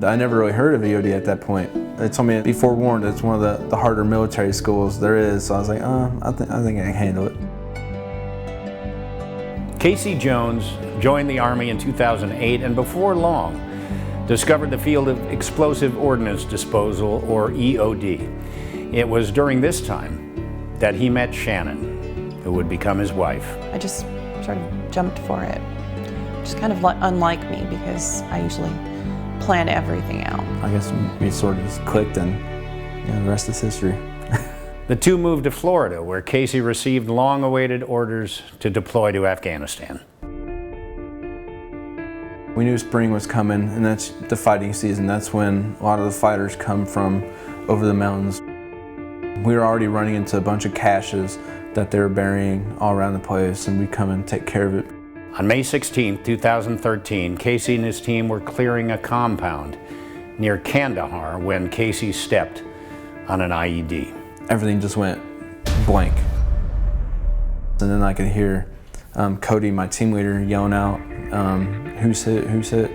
I never really heard of EOD at that point. They told me, be forewarned, it's one of the harder military schools there is. So I was like, I think I can handle it. Casey Jones joined the Army in 2008 and before long discovered the field of explosive ordnance disposal, or EOD. It was during this time that he met Shannon, who would become his wife. I just sort of jumped for it. Just kind of unlike me, because I usually plan everything out. I guess we sort of just clicked, and the rest is history. The two moved to Florida, where Casey received long-awaited orders to deploy to Afghanistan. We knew spring was coming, and that's the fighting season. That's when a lot of the fighters come from over the mountains. We were already running into a bunch of caches that they were burying all around the place, and we'd come and take care of it. On May 16, 2013, Casey and his team were clearing a compound near Kandahar when Casey stepped on an IED. Everything just went blank. And then I could hear Cody, my team leader, yelling out, who's hit, who's hit?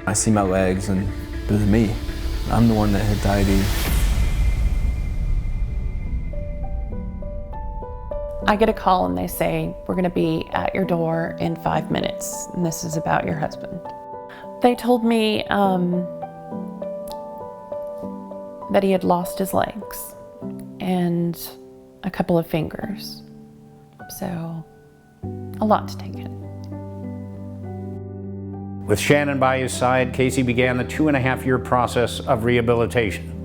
I see my legs, and it was me. I'm the one that hit the IED. I get a call and they say, we're gonna be at your door in 5 minutes, and this is about your husband. They told me that he had lost his legs and a couple of fingers. So, a lot to take in. With Shannon by his side, Casey began the 2.5-year process of rehabilitation.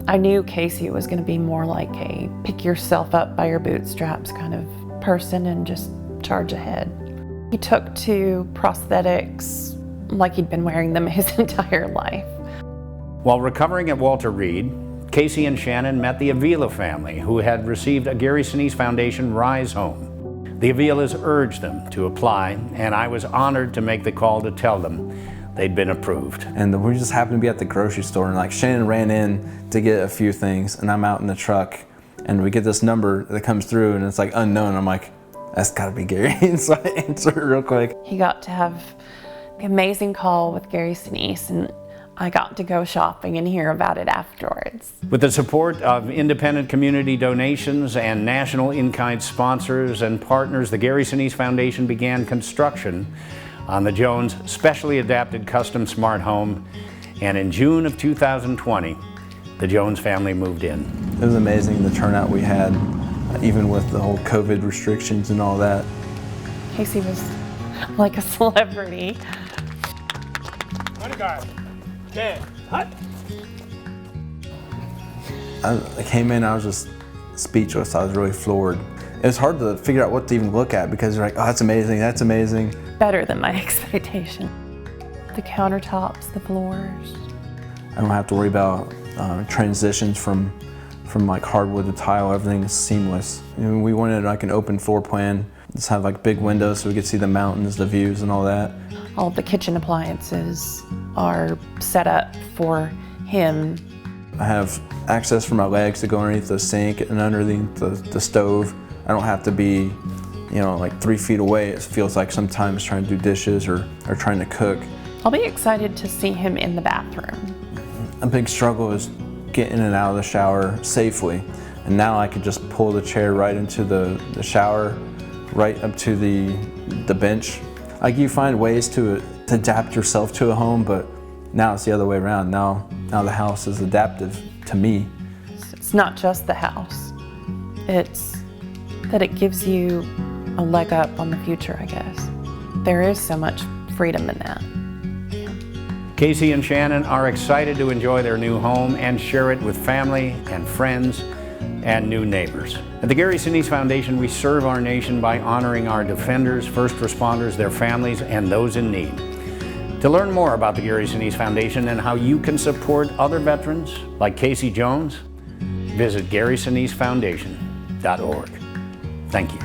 I knew Casey was going to be more like a pick yourself up by your bootstraps kind of person and just charge ahead. He took to prosthetics like he'd been wearing them his entire life. While recovering at Walter Reed, Casey and Shannon met the Avila family, who had received a Gary Sinise Foundation R.I.S.E home. The Avilas urged them to apply, and I was honored to make the call to tell them they'd been approved. And we just happened to be at the grocery store, and like Shannon ran in to get a few things, and I'm out in the truck, and we get this number that comes through, and it's like unknown. I'm like, that's gotta be Gary. And so I answer it real quick. He got to have the amazing call with Gary Sinise, and I got to go shopping and hear about it afterwards. With the support of independent community donations and national in-kind sponsors and partners, the Gary Sinise Foundation began construction on the Jones specially adapted custom smart home, and in June of 2020, the Jones family moved in. It was amazing the turnout we had, even with the whole COVID restrictions and all that. Casey was like a celebrity. I came in, I was just speechless. I was really floored. It was hard to figure out what to even look at, because you're like, oh, that's amazing, that's amazing. Better than my expectation. The countertops, the floors. I don't have to worry about transitions from like hardwood to tile. Everything is seamless. We wanted like an open floor plan. Just have like big windows so we could see the mountains, the views, and all that. All of the kitchen appliances are set up for him. I have access for my legs to go underneath the sink and underneath the stove. I don't have to be, like 3 feet away. It feels like sometimes trying to do dishes or trying to cook. I'll be excited to see him in the bathroom. A big struggle is getting in and out of the shower safely. And now I could just pull the chair right into the shower, right up to the bench. Like, you find ways to adapt yourself to a home, but now it's the other way around. Now the house is adaptive to me. It's not just the house. It's that it gives you a leg up on the future, I guess. There is so much freedom in that. Casey and Shannon are excited to enjoy their new home and share it with family and friends and new neighbors. At the Gary Sinise Foundation, we serve our nation by honoring our defenders, first responders, their families, and those in need. To learn more about the Gary Sinise Foundation and how you can support other veterans like Casey Jones, visit GarySiniseFoundation.org. Thank you.